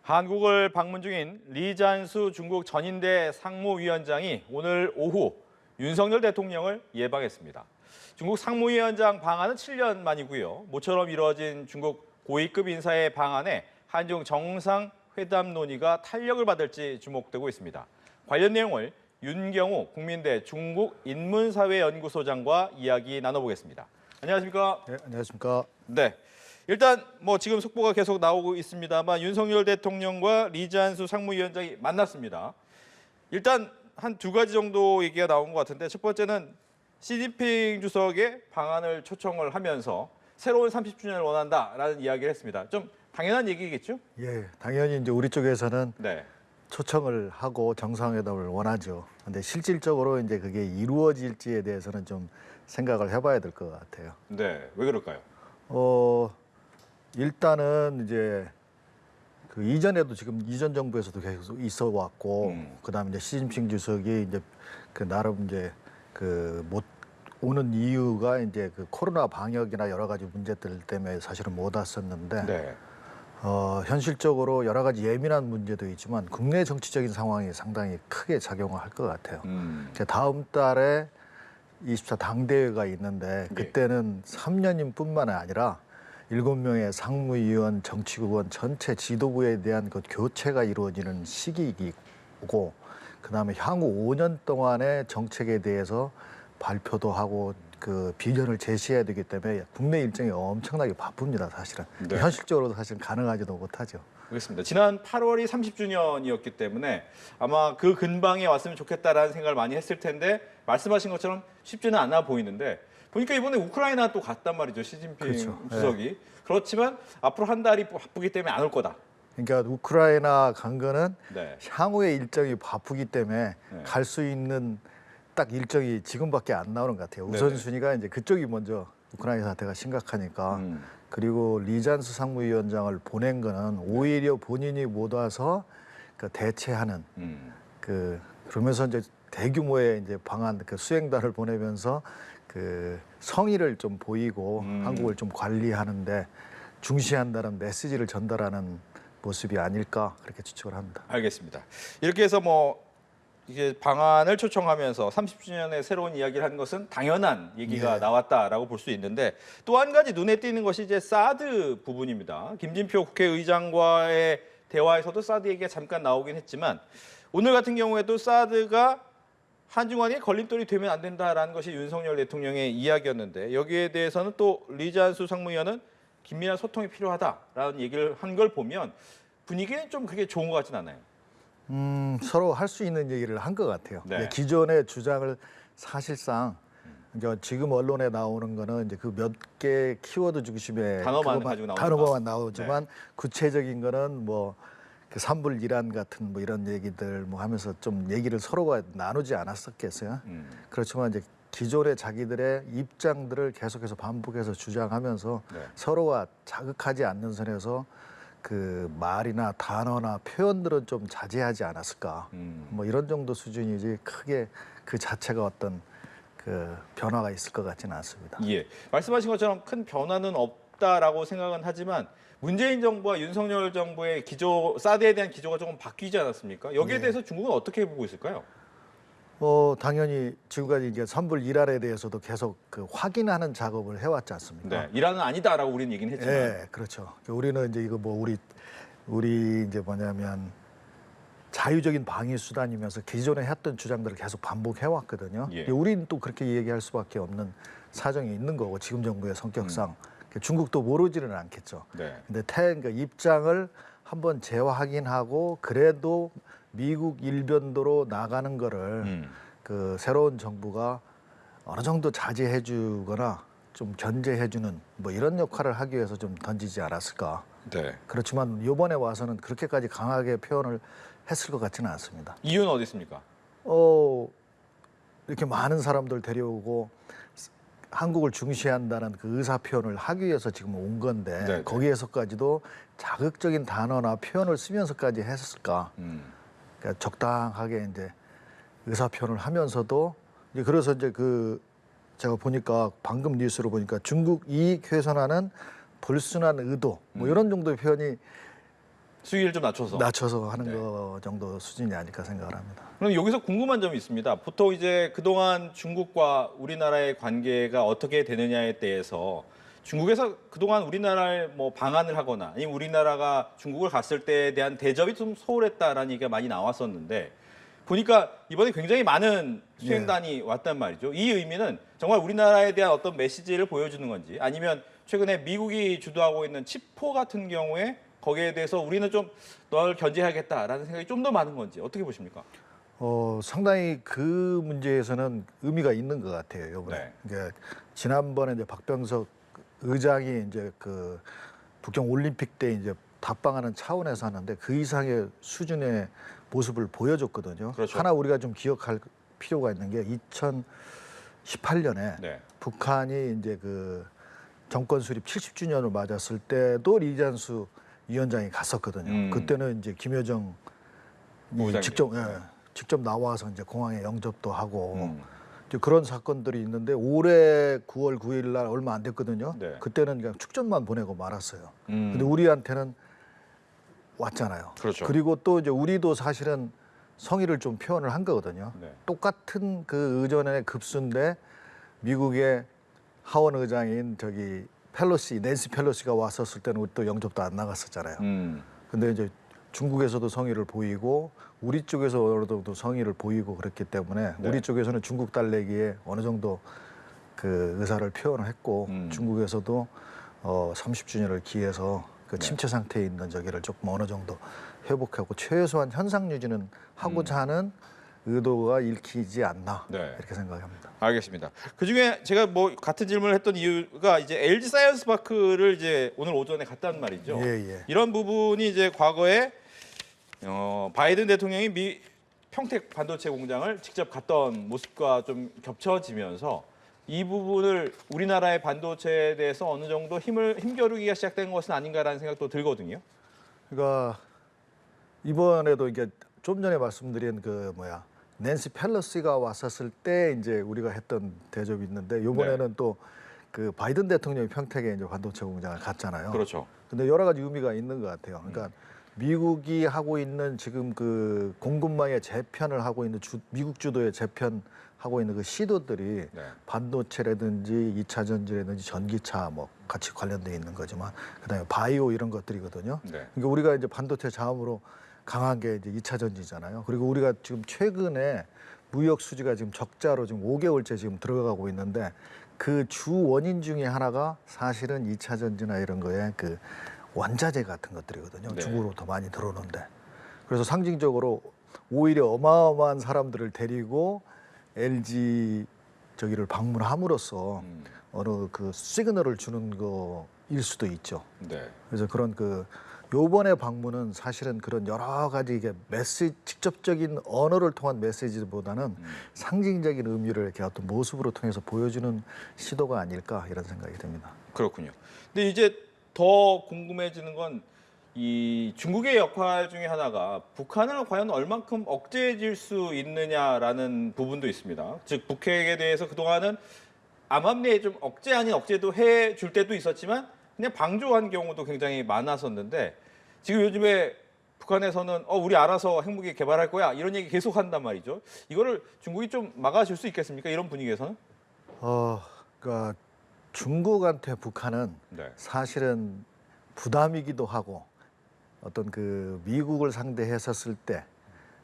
한국을 방문 중인 리잔수 중국 전인대 상무위원장이 오늘 오후 윤석열 대통령을 예방했습니다. 중국 상무위원장 방한은 7년 만이고요. 모처럼 이루어진 중국 고위급 인사의 방한에 한중 정상회담 논의가 탄력을 받을지 주목되고 있습니다. 관련 내용을 윤경우 국민대 중국인문사회연구소장과 이야기 나눠보겠습니다. 안녕하십니까? 네, 안녕하십니까? 네. 일단 지금 속보가 계속 나오고 있습니다만 윤석열 대통령과 리잔수 상무위원장이 만났습니다. 일단 한 두 가지 정도 얘기가 나온 것 같은데 첫 번째는 시진핑 주석의 방한을 초청을 하면서 새로운 30주년을 원한다라는 이야기를 했습니다. 좀 당연한 얘기겠죠? 예, 당연히 이제 우리 쪽에서는 네. 초청을 하고 정상회담을 원하죠. 근데 실질적으로 이제 그게 이루어질지에 대해서는 좀 생각을 해봐야 될 것 같아요. 네. 왜 그럴까요? 일단은 이제 그 이전에도 지금 이전 정부에서도 계속 있어 왔고, 그다음에 이제 시진핑 주석이 이제 그 나름 이제 그 못 오는 이유가 이제 그 코로나 방역이나 여러 가지 문제들 때문에 사실은 못 왔었는데, 네. 현실적으로 여러 가지 예민한 문제도 있지만 국내 정치적인 상황이 상당히 크게 작용을 할 것 같아요. 다음 달에 24 당대회가 있는데 그때는 3년임뿐만 아니라 7명의 상무위원, 정치국원 전체 지도부에 대한 그 교체가 이루어지는 시기이고, 그다음에 향후 5년 동안의 정책에 대해서 발표도 하고 그 비전을 제시해야 되기 때문에 국내 일정이 엄청나게 바쁩니다, 사실은. 네. 현실적으로도 사실 가능하지도 못하죠. 알겠습니다. 지난 8월이 30주년이었기 때문에 아마 그 근방에 왔으면 좋겠다라는 생각을 많이 했을 텐데 말씀하신 것처럼 쉽지는 않아 보이는데 보니까 이번에 우크라이나 또 갔단 말이죠. 시진핑 그렇죠. 주석이. 네. 그렇지만 앞으로 한 달이 바쁘기 때문에 안 올 거다. 그러니까 우크라이나 간 거는 네. 향후의 일정이 바쁘기 때문에 네. 갈 수 있는 딱 일정이 지금밖에 안 나오는 것 같아요. 우선순위가 이제 그쪽이 먼저 우크라이나 사태가 심각하니까. 그리고 리잔스 상무위원장을 보낸 거는 오히려 본인이 못 와서 그 대체하는 그러면서 이제 대규모의 이제 방한 그 수행단을 보내면서 그 성의를 좀 보이고 한국을 좀 관리하는데 중시한다는 메시지를 전달하는 모습이 아닐까 그렇게 추측을 합니다. 알겠습니다. 이렇게 해서 이게 방안을 초청하면서 30주년의 새로운 이야기를 한 것은 당연한 얘기가 나왔다라고 볼 수 있는데 또 한 가지 눈에 띄는 것이 이제 사드 부분입니다. 김진표 국회의장과의 대화에서도 사드 얘기가 잠깐 나오긴 했지만 오늘 같은 경우에도 사드가 한중관계에 걸림돌이 되면 안 된다라는 것이 윤석열 대통령의 이야기였는데 여기에 대해서는 또 리잔수 상무위원은 긴밀한 소통이 필요하다라는 얘기를 한 걸 보면 분위기는 좀 그게 좋은 것 같진 않아요. 서로 할 수 있는 얘기를 한 것 같아요. 네. 기존의 주장을 사실상 그러니까 지금 언론에 나오는 거는 이제 그 몇 개 키워드 중심의 단어만 가지고 단어만 나오지만 구체적인 거는 그 삼불일안 같은 이런 얘기들 하면서 좀 얘기를 서로가 나누지 않았었겠어요. 그렇지만 이제 기존의 자기들의 입장들을 계속해서 반복해서 주장하면서 서로가 자극하지 않는 선에서 그 말이나 단어나 표현들은 좀 자제하지 않았을까. 이런 정도 수준이지 크게 그 자체가 어떤 그 변화가 있을 것 같지는 않습니다. 예, 말씀하신 것처럼 큰 변화는 없다라고 생각은 하지만 문재인 정부와 윤석열 정부의 기조, 사드에 대한 기조가 조금 바뀌지 않았습니까? 여기에 대해서 중국은 어떻게 보고 있을까요? 당연히 지금까지 이제 선불 이란에 대해서도 계속 그 확인하는 작업을 해왔지 않습니까? 네, 이란은 아니다라고 우리는 얘기는 했지만. 네, 그렇죠. 우리는 이제 이거 우리 이제 뭐냐면 자유적인 방위 수단이면서 기존에 했던 주장들을 계속 반복해 왔거든요. 예. 우리는 또 그렇게 얘기할 수밖에 없는 사정이 있는 거고 지금 정부의 성격상 중국도 모르지는 않겠죠. 네. 근데 그러니까 입장을 한번 재확인하고 그래도 미국 일변도로 나가는 거를 그 새로운 정부가 어느 정도 자제해 주거나 좀 견제해 주는 이런 역할을 하기 위해서 좀 던지지 않았을까. 네. 그렇지만 이번에 와서는 그렇게까지 강하게 표현을 했을 것 같지는 않습니다. 이유는 어디 있습니까? 이렇게 많은 사람들 데려오고 한국을 중시한다는 그 의사 표현을 하기 위해서 지금 온 건데 네네. 거기에서까지도 자극적인 단어나 표현을 쓰면서까지 했을까? 그러니까 적당하게 이제 의사 표현을 하면서도 이제 그래서 이제 제가 보니까 방금 뉴스로 보니까 중국 이익 훼손하는 불순한 의도 이런 정도의 표현이 수위를 좀 낮춰서. 하는 거 정도 수준이 아닐까 생각을 합니다. 그럼 여기서 궁금한 점이 있습니다. 보통 이제 그동안 중국과 우리나라의 관계가 어떻게 되느냐에 대해서 중국에서 그동안 우리나라에 뭐 방한을 하거나 아니면 우리나라가 중국을 갔을 때에 대한 대접이 좀 소홀했다라는 얘기가 많이 나왔었는데 보니까 이번에 굉장히 많은 수행단이 왔단 말이죠. 이 의미는 정말 우리나라에 대한 어떤 메시지를 보여주는 건지 아니면 최근에 미국이 주도하고 있는 치포 같은 경우에 거기에 대해서 우리는 좀 널 견제하겠다라는 생각이 좀 더 많은 건지 어떻게 보십니까? 상당히 그 문제에서는 의미가 있는 것 같아요. 이번에. 네. 그러니까 지난번에 이제 박병석 의장이 이제 그 북경 올림픽 때 이제 답방하는 차원에서 하는데 그 이상의 수준의 모습을 보여줬거든요. 그렇죠. 하나 우리가 좀 기억할 필요가 있는 게 2018년에 네. 북한이 이제 그 정권 수립 70주년을 맞았을 때도 리잔수 위원장이 갔었거든요. 그때는 이제 김여정 직접 나와서 이제 공항에 영접도 하고 이제 그런 사건들이 있는데 올해 9월 9일 날 얼마 안 됐거든요. 네. 그때는 그냥 축전만 보내고 말았어요. 근데 우리한테는 왔잖아요. 그렇죠. 그리고 또 이제 우리도 사실은 성의를 좀 표현을 한 거거든요. 네. 똑같은 그 의전의 급수인데 미국의 하원 의장인 저기 낸시 펠로시가 왔었을 때는 우리 또 영접도 안 나갔었잖아요. 근데 이제 중국에서도 성의를 보이고 우리 쪽에서 어느 정도 성의를 보이고 그랬기 때문에 네. 우리 쪽에서는 중국 달래기에 어느 정도 그 의사를 표현을 했고 중국에서도 30주년을 기해서 그 침체 상태에 있는 저기를 조금 어느 정도 회복하고 최소한 현상 유지는 하고자 하는 의도가 읽히지 않나 네. 이렇게 생각합니다. 알겠습니다. 그 중에 제가 뭐 같은 질문을 했던 이유가 이제 LG 사이언스 파크를 이제 오늘 오전에 갔단 말이죠. 예. 이런 부분이 이제 과거에 바이든 대통령이 평택 반도체 공장을 직접 갔던 모습과 좀 겹쳐지면서 이 부분을 우리나라의 반도체에 대해서 어느 정도 힘겨루기가 시작된 것은 아닌가라는 생각도 들거든요. 그러니까 이번에도 이게 좀 전에 말씀드린 낸시 펠로시가 왔었을 때 이제 우리가 했던 대접이 있는데 이번에는 또 그 바이든 대통령이 평택에 이제 반도체 공장을 갔잖아요. 그렇죠. 근데 여러 가지 의미가 있는 것 같아요. 그러니까 미국이 하고 있는 지금 그 공급망의 재편을 하고 있는 미국 주도의 재편하고 있는 그 시도들이 반도체라든지 2차 전지라든지 전기차 뭐 같이 관련돼 있는 거지만 그다음에 바이오 이런 것들이거든요. 그러니까 우리가 이제 반도체 자원으로 강한 게 이제 2차 전지잖아요. 그리고 우리가 지금 최근에 무역 수지가 지금 적자로 지금 5개월째 지금 들어가고 있는데 그 주 원인 중에 하나가 사실은 2차 전지나 이런 거에 그 원자재 같은 것들이거든요. 중국으로부터 많이 들어오는데. 그래서 상징적으로 오히려 어마어마한 사람들을 데리고 LG 저기를 방문함으로써 어느 그 시그널을 주는 거일 수도 있죠. 그래서 그런 요번에 방문은 사실은 그런 여러 가지 이게 직접적인 언어를 통한 메시지보다는 상징적인 의미를 이렇게 어떤 모습으로 통해서 보여주는 시도가 아닐까 이런 생각이 듭니다. 그렇군요. 근데 이제 더 궁금해지는 건 이 중국의 역할 중에 하나가 북한을 과연 얼만큼 억제해줄 수 있느냐라는 부분도 있습니다. 즉 북핵에 대해서 그동안은 암암리에 좀 억제 아닌 억제도 해줄 때도 있었지만 그냥 방조한 경우도 굉장히 많았었는데 지금 요즘에 북한에서는 우리 알아서 핵무기 개발할 거야 이런 얘기 계속 한단 말이죠. 이거를 중국이 좀 막아줄 수 있겠습니까? 이런 분위기에서는? 그러니까 중국한테 북한은 사실은 부담이기도 하고 어떤 그 미국을 상대했었을 때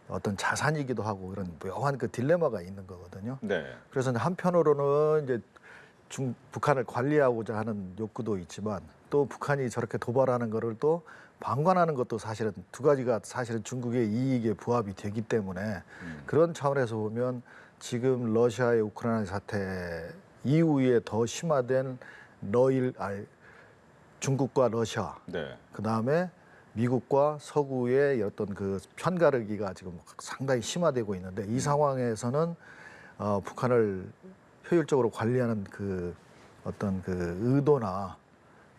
어떤 자산이기도 하고 그런 묘한 그 딜레마가 있는 거거든요. 그래서 한편으로는 이제 북한을 관리하고자 하는 욕구도 있지만 또 북한이 저렇게 도발하는 거를 또 방관하는 것도 사실은 두 가지가 사실은 중국의 이익에 부합이 되기 때문에 그런 차원에서 보면 지금 러시아의 우크라이나 사태 이후에 더 심화된 중국과 러시아 그다음에 미국과 서구의 어떤 그 편가르기가 지금 상당히 심화되고 있는데 이 상황에서는 북한을 효율적으로 관리하는 그 어떤 그 의도나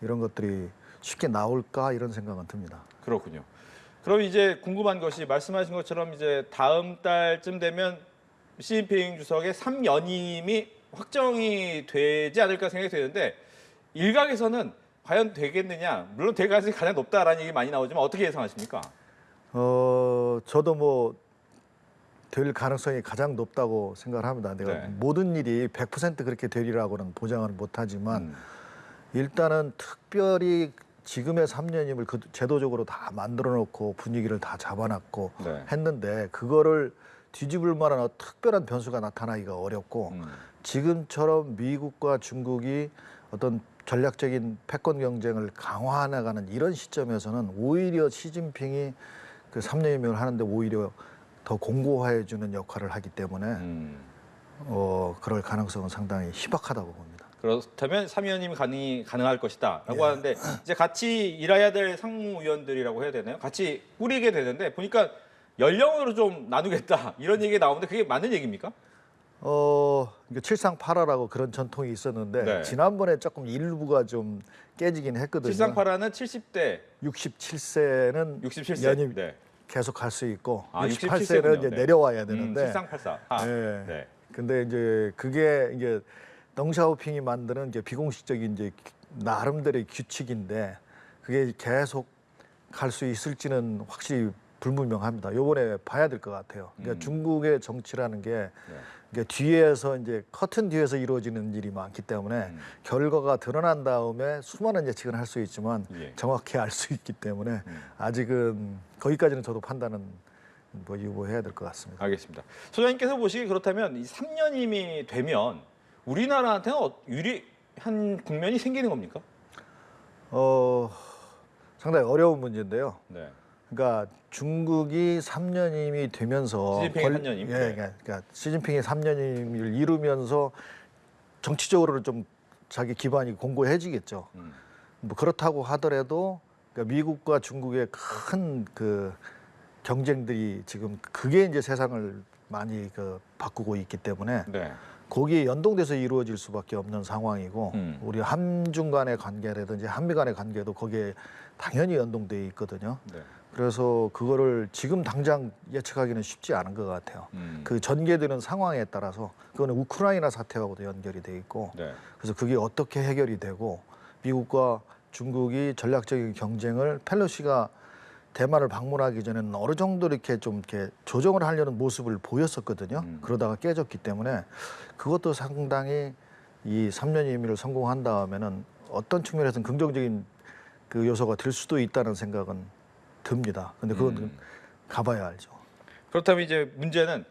이런 것들이 쉽게 나올까 이런 생각은 듭니다. 그렇군요. 그럼 이제 궁금한 것이 말씀하신 것처럼 이제 다음 달쯤 되면 시진핑 주석의 3연임이 확정이 되지 않을까 생각이 되는데 일각에서는 과연 되겠느냐? 물론 될 가능성이 가장 높다라는 얘기 많이 나오지만 어떻게 예상하십니까? 저도 뭐 될 가능성이 가장 높다고 생각을 합니다. 내가 네. 모든 일이 100% 그렇게 되리라고는 보장을 못하지만 일단은 특별히 지금의 3년임을 그 제도적으로 다 만들어 놓고 분위기를 다 잡아놨고 네. 했는데 그거를 뒤집을 만한 특별한 변수가 나타나기가 어렵고 지금처럼 미국과 중국이 어떤 전략적인 패권 경쟁을 강화해 나가는 이런 시점에서는 오히려 시진핑이 그 3년임을 하는데 오히려 더 공고화해 주는 역할을 하기 때문에 그럴 가능성은 상당히 희박하다고 봅니다. 그렇다면 3위원님이 가능할 것이다라고 하는데 이제 같이 일해야 될 상무위원들이라고 해야 되나요? 같이 꾸리게 되는데 보니까 연령으로 좀 나누겠다 이런 얘기가 나오는데 그게 맞는 얘기입니까? 이게 칠상팔화라고 그런 전통이 있었는데 네. 지난번에 조금 일부가 좀 깨지긴 했거든요. 73파라는 70대, 67세는 67세. 연임 네. 계속 갈 수 있고 아, 68세는 67세군요. 이제 네. 내려와야 되는데 7384. 아, 네. 네. 근데 이제 그게 이제 덩샤오핑이 만드는 이제 비공식적인 이제 나름대로의 규칙인데 그게 계속 갈 수 있을지는 확실히 불분명합니다. 요번에 봐야 될 것 같아요. 그러니까 중국의 정치라는 게 이게 뒤에서 이제 커튼 뒤에서 이루어지는 일이 많기 때문에 결과가 드러난 다음에 수많은 예측은 할 수 있지만 예. 정확히 알 수 있기 때문에 아직은 거기까지는 저도 판단은 뭐 유보해야 될 것 같습니다. 알겠습니다. 소장님께서 보시기 그렇다면 이 3년임이 되면 우리나라한테는 유리한 국면이 생기는 겁니까? 상당히 어려운 문제인데요. 네. 그러니까 중국이 3년임이 되면서 시진핑이 3년임? 예, 그러니까 시진핑이 3년임을 이루면서 정치적으로는 좀 자기 기반이 공고해지겠죠. 뭐 그렇다고 하더라도 그러니까 미국과 중국의 큰 그 경쟁들이 지금 그게 이제 세상을 많이 그 바꾸고 있기 때문에 네. 거기에 연동돼서 이루어질 수밖에 없는 상황이고 우리 한중 간의 관계라든지 한미 간의 관계도 거기에 당연히 연동돼 있거든요. 네. 그래서 그거를 지금 당장 예측하기는 쉽지 않은 것 같아요. 그 전개되는 상황에 따라서 그거는 우크라이나 사태하고도 연결이 돼 있고 네. 그래서 그게 어떻게 해결이 되고 미국과 중국이 전략적인 경쟁을 펠로시가 대만을 방문하기 전에는 어느 정도 이렇게 좀 이렇게 조정을 하려는 모습을 보였었거든요. 그러다가 깨졌기 때문에 그것도 상당히 이 3년 임기를 성공한 다음에는 어떤 측면에서는 긍정적인 그 요소가 될 수도 있다는 생각은 듭니다. 근데 그건 가봐야 알죠. 그렇다면 이제 문제는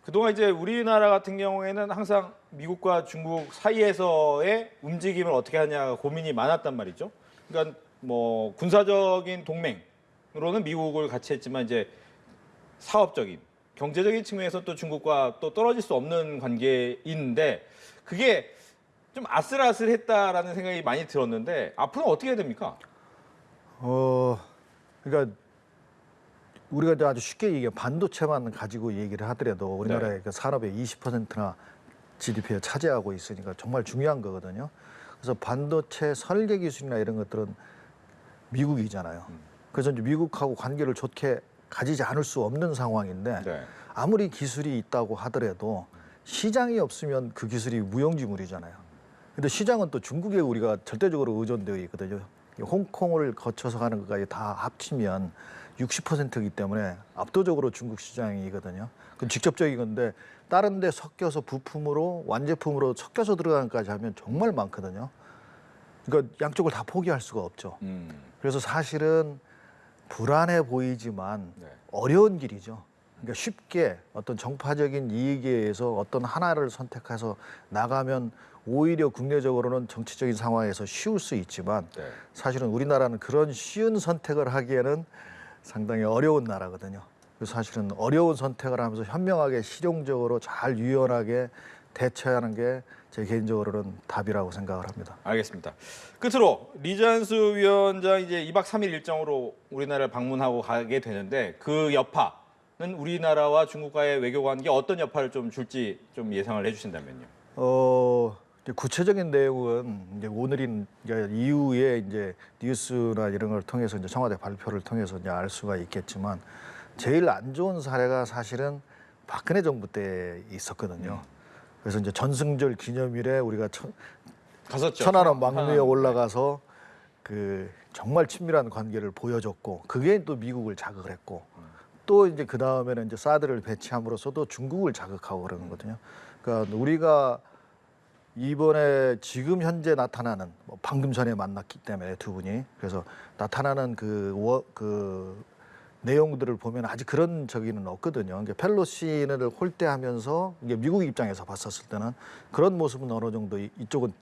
그동안 이제 우리나라 같은 경우에는 항상 미국과 중국 사이에서의 움직임을 어떻게 하냐 고민이 많았단 말이죠. 그러니까 뭐 군사적인 동맹으로는 미국을 같이 했지만 이제 사업적인 경제적인 측면에서 또 중국과 또 떨어질 수 없는 관계인데 그게 좀 아슬아슬했다라는 생각이 많이 들었는데 앞으로는 어떻게 해야 됩니까? 그러니까 우리가 이제 아주 쉽게 얘기해 반도체만 가지고 얘기를 하더라도 우리나라의 그 산업의 20%나 GDP에 차지하고 있으니까 정말 중요한 거거든요. 그래서 반도체 설계 기술이나 이런 것들은 미국이잖아요. 그래서 이제 미국하고 관계를 좋게 가지지 않을 수 없는 상황인데 네. 아무리 기술이 있다고 하더라도 시장이 없으면 그 기술이 무용지물이잖아요. 근데 시장은 또 중국에 우리가 절대적으로 의존되어 있거든요. 홍콩을 거쳐서 가는 것까지 다 합치면 60%이기 때문에 압도적으로 중국 시장이거든요. 그건 직접적인 건데 다른 데 섞여서 부품으로 완제품으로 섞여서 들어가는 것까지 하면 정말 많거든요. 그러니까 양쪽을 다 포기할 수가 없죠. 그래서 사실은 불안해 보이지만 네. 어려운 길이죠. 그러니까 쉽게 어떤 정파적인 이익에 의해서 어떤 하나를 선택해서 나가면 오히려 국내적으로는 정치적인 상황에서 쉬울 수 있지만 네. 사실은 우리나라는 그런 쉬운 선택을 하기에는 상당히 어려운 나라거든요. 그래서 사실은 어려운 선택을 하면서 현명하게 실용적으로 잘 유연하게 대처하는 게 제 개인적으로는 답이라고 생각을 합니다. 알겠습니다. 끝으로 리잔수 위원장 이제 2박 3일 일정으로 우리나라를 방문하고 가게 되는데 그 여파는 우리나라와 중국과의 외교 관계에 어떤 여파를 좀 줄지 좀 예상을 해주신다면요. 이제 구체적인 내용은 이제 오늘인 이제 이후에 이제 뉴스나 이런 걸 통해서 이제 청와대 발표를 통해서 이제 알 수가 있겠지만 제일 안 좋은 사례가 사실은 박근혜 정부 때 있었거든요. 그래서 이제 전승절 기념일에 우리가 갔었죠. 천안함 막루에 올라가서 그 정말 친밀한 관계를 보여줬고 그게 또 미국을 자극을 했고 또 이제 그 다음에는 이제 사드를 배치함으로써도 중국을 자극하고 그러는 거거든요. 그러니까 우리가 이번에 지금 현재 나타나는 뭐 방금 전에 만났기 때문에 두 분이 그래서 나타나는 그 내용들을 보면 아직 그런 저기는 없거든요. 그러니까 펠로시를 홀대하면서 이게 미국 입장에서 봤었을 때는 그런 모습은 어느 정도 이쪽은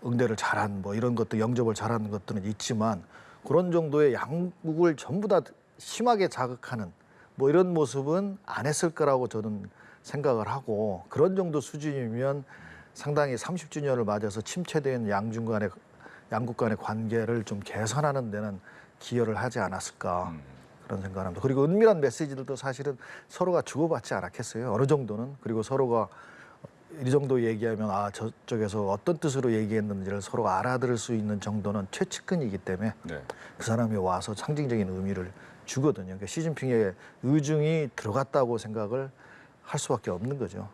응대를 잘한 뭐 이런 것도 영접을 잘하는 것들은 있지만 그런 정도의 양국을 전부 다 심하게 자극하는 뭐 이런 모습은 안 했을 거라고 저는 생각을 하고 그런 정도 수준이면 상당히 30주년을 맞아서 침체된 양국 간의 관계를 좀 개선하는 데는 기여를 하지 않았을까 그런 생각을 합니다. 그리고 은밀한 메시지들도 사실은 서로가 주고받지 않았겠어요. 어느 정도는. 그리고 서로가 이 정도 얘기하면 아 저쪽에서 어떤 뜻으로 얘기했는지를 서로가 알아들을 수 있는 정도는 최측근이기 때문에 네. 그 사람이 와서 상징적인 의미를 주거든요. 그러니까 시진핑의 의중이 들어갔다고 생각을 할 수밖에 없는 거죠.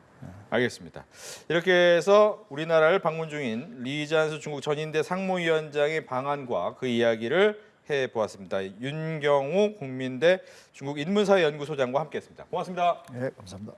알겠습니다. 이렇게 해서 우리나라를 방문 중인 리잔수 중국 전인대 상무위원장의 방한과 그 이야기를 해보았습니다. 윤경우 국민대 중국 인문사회 연구소장과 함께했습니다. 고맙습니다. 네, 감사합니다.